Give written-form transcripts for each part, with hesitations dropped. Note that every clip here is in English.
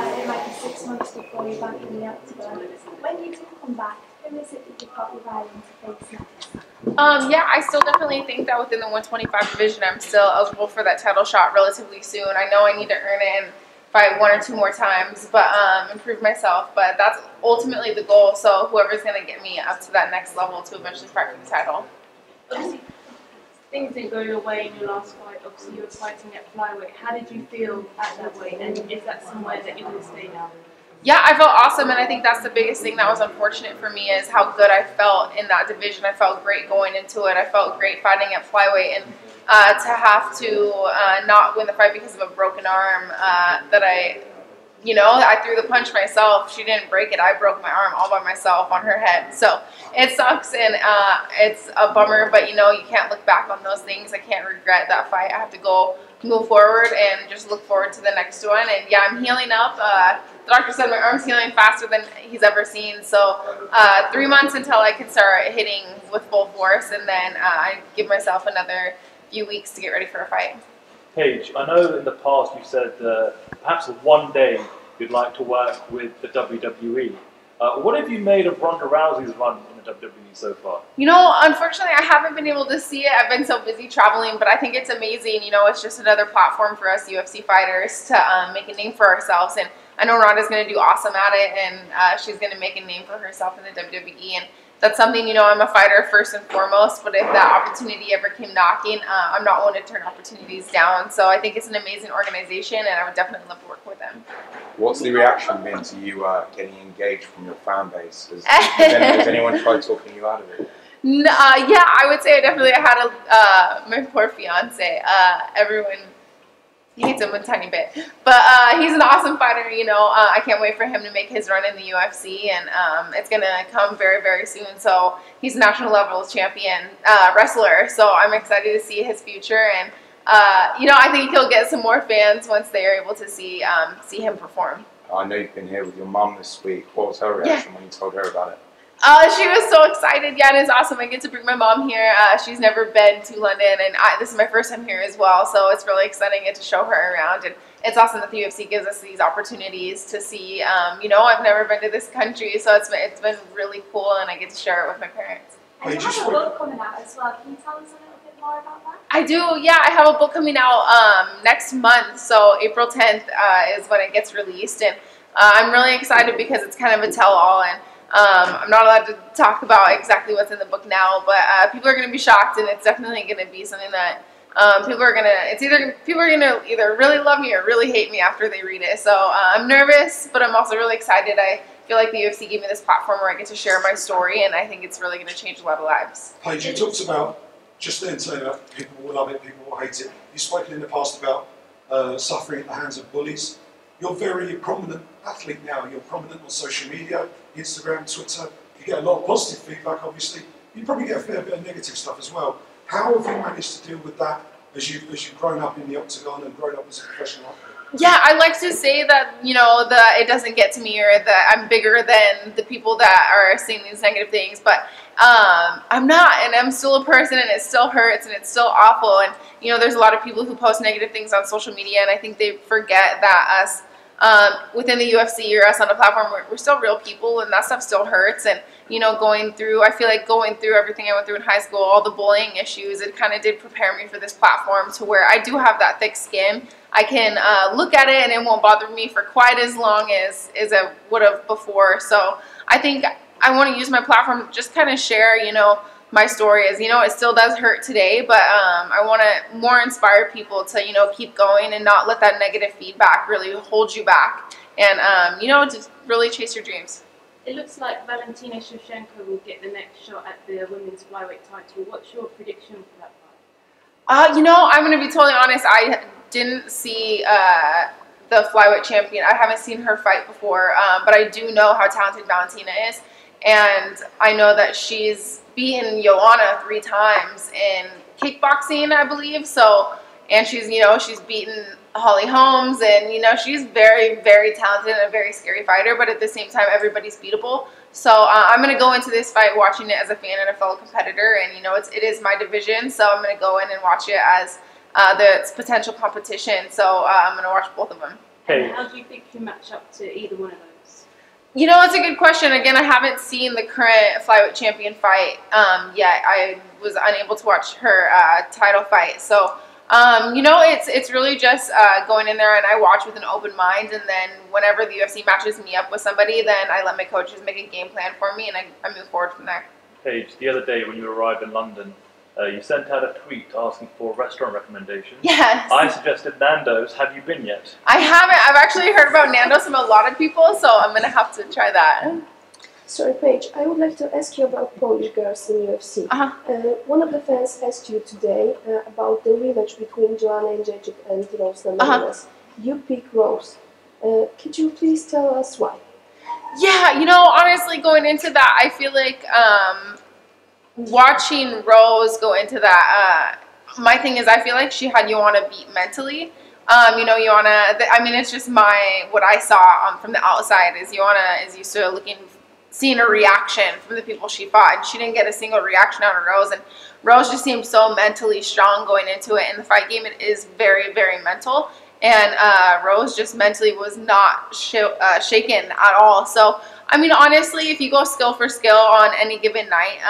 it might be 6 months before you're back in the octagon. When you do come back, who is it that you've got your eye on to face next? Yeah, I still definitely think that within the 125 division, I'm still eligible for that title shot relatively soon. I know I need to earn it and fight 1 or 2 more times, but improve myself. But that's ultimately the goal. So whoever's going to get me up to that next level to eventually fight for the title. Obviously, things didn't go your way in your last fight. Obviously, you were fighting at flyweight. How did you feel at that weight? And is that somewhere that you're going to stay now? Yeah, I felt awesome, and I think that's the biggest thing that was unfortunate for me is how good I felt in that division. I felt great going into it. I felt great fighting at flyweight, and to have to not win the fight because of a broken arm that I threw the punch myself. She didn't break it. I broke my arm all by myself on her head. So it sucks, and it's a bummer, but you can't look back on those things. I can't regret that fight. I have to move forward and just look forward to the next one. And yeah, I'm healing up. The doctor said my arm's healing faster than he's ever seen. So 3 months until I can start hitting with full force, and then I give myself another few weeks to get ready for a fight. Paige, I know in the past you said perhaps one day you'd like to work with the WWE. What have you made of Ronda Rousey's run in the WWE so far? Unfortunately, I haven't been able to see it. I've been so busy traveling, but I think it's amazing. It's just another platform for us UFC fighters to make a name for ourselves. And I know Ronda's going to do awesome at it, and she's going to make a name for herself in the WWE. And that's something, I'm a fighter first and foremost, but if that opportunity ever came knocking, I'm not one to turn opportunities down. So I think it's an amazing organization, and I would definitely love to work with them. What's the reaction been to you getting engaged from your fan base? Has anyone tried talking you out of it? No, yeah, I would say I definitely had my poor fiance. Everyone hates him a tiny bit, but he's an awesome fighter. I can't wait for him to make his run in the UFC, and it's gonna come very, very soon. So he's a national level champion wrestler, so I'm excited to see his future, and I think he'll get some more fans once they are able to see him perform. I know you've been here with your mum this week. What was her reaction when you told her about it? She was so excited. Yeah, and it's awesome. I get to bring my mom here. She's never been to London, and this is my first time here as well, so it's really exciting to show her around. And it's awesome that the UFC gives us these opportunities to see. I've never been to this country, so it's been really cool, and I get to share it with my parents. And you have a book coming out as well. Can you tell us a little bit more about that? I do, yeah. I have a book coming out next month, so April 10th is when it gets released, and I'm really excited because it's kind of a tell-all, and I'm not allowed to talk about exactly what's in the book now, but people are going to be shocked, and it's definitely going to be something that people are going to either really love me or really hate me after they read it. So I'm nervous, but I'm also really excited. I feel like the UFC gave me this platform where I get to share my story, and I think it's really going to change a lot of lives. Paige, you talked about, just then saying that people will love it, people will hate it. You've spoken in the past about suffering at the hands of bullies. You're a very prominent athlete now. You're prominent on social media, Instagram, Twitter. You get a lot of positive feedback, obviously. You probably get a fair bit of negative stuff as well. How have you managed to deal with that as you've grown up in the octagon and grown up as a professional athlete? Yeah, I like to say that, that it doesn't get to me, or that I'm bigger than the people that are saying these negative things, but I'm not, and I'm still a person, and it still hurts, and it's still awful, and there's a lot of people who post negative things on social media, and I think they forget that us within the UFC or us on a platform, we're still real people, and that stuff still hurts. And I feel like going through everything I went through in high school, all the bullying issues, it kind of did prepare me for this platform to where I do have that thick skin. I can look at it and it won't bother me for quite as long as it would have before. So I think I want to use my platform to just kind of share, my story is, it still does hurt today, but I want to more inspire people to, keep going and not let that negative feedback really hold you back, and, just really chase your dreams. It looks like Valentina Shevchenko will get the next shot at the women's flyweight title. What's your prediction for that fight? I'm going to be totally honest. I didn't see the flyweight champion. I haven't seen her fight before, but I do know how talented Valentina is, and I know that she's beaten Joanna 3 times in kickboxing, I believe. So, and she's, she's beaten Holly Holmes, and, she's very, very talented and a very scary fighter, but at the same time, everybody's beatable. So I'm going to go into this fight watching it as a fan and a fellow competitor, and, it is my division, so I'm going to go in and watch it as the potential competition. So I'm going to watch both of them. Paige. How do you think you match up to either one of those? You know, it's a good question. Again, I haven't seen the current flyweight champion fight yet. I was unable to watch her title fight. So, you know, it's really just going in there and I watch with an open mind. And then whenever the UFC matches me up with somebody, then I let my coaches make a game plan for me and I move forward from there. Paige, the other day when you arrived in London, you sent out a tweet asking for restaurant recommendations. Yes. I suggested Nando's. Have you been yet? I haven't. I've actually heard about Nando's from a lot of people, so I'm going to have to try that. Sorry, Paige, I would like to ask you about Polish girls in UFC. One of the fans asked you today about the rematch between Joanna Jędrzejczyk and Rose Namajunas. You pick Rose. Could you please tell us why? Yeah, you know, honestly, going into that, I feel like watching Rose go into that, my thing is I feel like she had Joanna beat mentally. You know, Joanna, I mean, it's just what I saw from the outside is Joanna is used to seeing a reaction from the people she fought, and she didn't get a single reaction out of Rose, and Rose just seemed so mentally strong going into it. In the fight game, it is very, very mental, and Rose just mentally was not shaken at all. So, I mean, honestly, if you go skill for skill on any given night,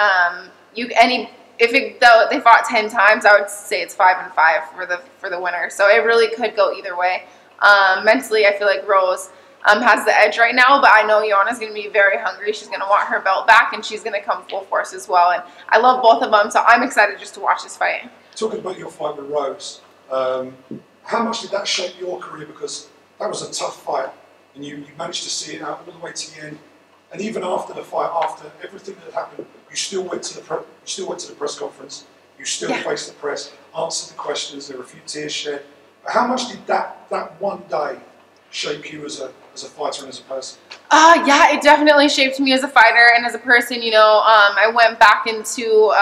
though they fought 10 times, I would say it's 5-5 for the winner. So it really could go either way. Mentally, I feel like Rose has the edge right now, but I know Joanna's going to be very hungry. She's going to want her belt back, and she's going to come full force as well. And I love both of them, so I'm excited just to watch this fight. Talking about your fight with Rose, how much did that shape your career? Because that was a tough fight, and you managed to see it out all the way to the end. And even after the fight, after everything that happened, you still went to the press conference. You still faced the press, answered the questions. There were a few tears shed. But how much did that one day shape you as a fighter and as a person? Yeah, it definitely shaped me as a fighter and as a person. You know, I went back into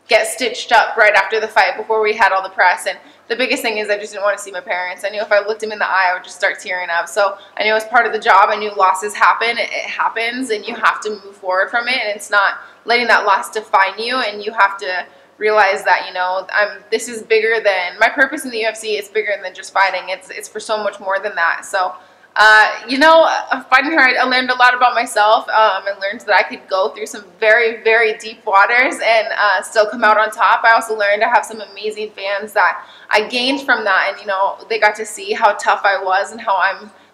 get stitched up right after the fight before we had all the press, and the biggest thing is I just didn't want to see my parents. I knew if I looked them in the eye, I would just start tearing up. So I knew it was part of the job. I knew losses happen. It happens, and you have to move forward from it, and it's not letting that loss define you, and you have to realize that, you know, this is bigger than my purpose in the UFC. It's bigger than just fighting. It's for so much more than that. So you know, fighting her, I learned a lot about myself. I learned that I could go through some very, very deep waters and still come out on top. I also learned to have some amazing fans that I gained from that, and you know, they got to see how tough I was and how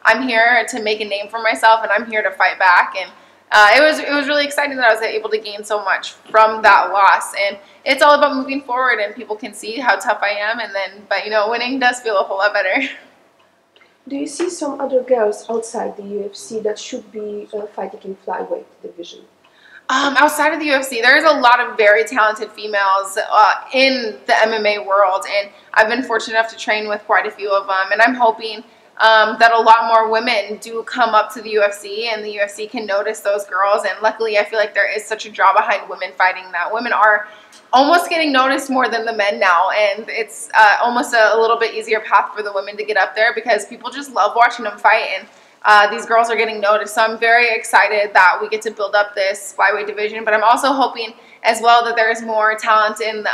I'm here to make a name for myself, and I'm here to fight back. And it was really exciting that I was able to gain so much from that loss. And it's all about moving forward, and people can see how tough I am. But you know, winning does feel a whole lot better. Do you see some other girls outside the UFC that should be fighting in flyweight division? Outside of the UFC, there's a lot of very talented females in the MMA world, and I've been fortunate enough to train with quite a few of them, and I'm hoping that a lot more women do come up to the UFC, and the UFC can notice those girls. And luckily, I feel like there is such a draw behind women fighting that women are almost getting noticed more than the men now, and it's almost a little bit easier path for the women to get up there because people just love watching them fight, and these girls are getting noticed. So I'm very excited that we get to build up this flyweight division, but I'm also hoping as well that there is more talent in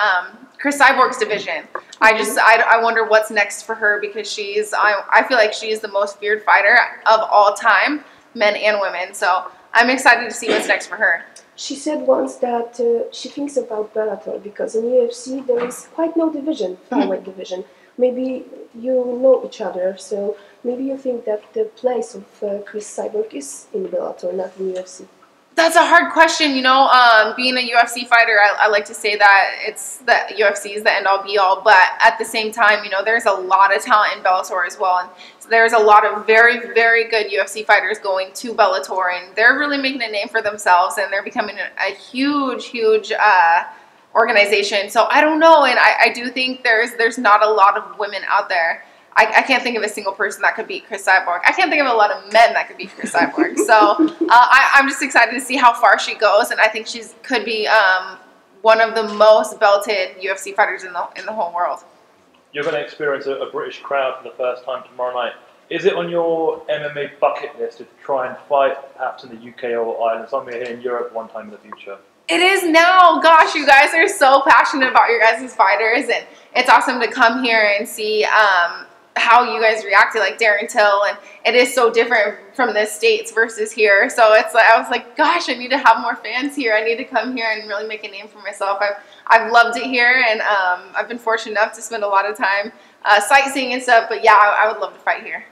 Chris Cyborg's division. I wonder what's next for her, because I feel like she's the most feared fighter of all time, men and women. So I'm excited to see what's next for her. She said once that she thinks about Bellator because in UFC there is quite no division, flyweight division. Maybe you know each other, so maybe you think that the place of Chris Cyborg is in Bellator, not in UFC. That's a hard question, you know. Being a UFC fighter, I like to say that UFC is the end-all be-all, but at the same time, you know, there's a lot of talent in Bellator as well, and so there's a lot of very, very good UFC fighters going to Bellator, and they're really making a name for themselves, and they're becoming a huge, huge organization. So I don't know, and I do think there's not a lot of women out there. I can't think of a single person that could beat Chris Cyborg. I can't think of a lot of men that could beat Chris Cyborg. So I'm just excited to see how far she goes, and I think she could be one of the most belted UFC fighters in the whole world. You're going to experience a British crowd for the first time tomorrow night. Is it on your MMA bucket list to try and fight perhaps in the UK or Ireland, somewhere here in Europe one time in the future? It is now. Gosh, you guys are so passionate about your guys' fighters, and it's awesome to come here and see how you guys reacted, like Darren Till, and it is so different from the States versus here. So it's like, I was like, gosh, I need to have more fans here. I need to come here and really make a name for myself. I've loved it here, and I've been fortunate enough to spend a lot of time sightseeing and stuff. But yeah, I would love to fight here.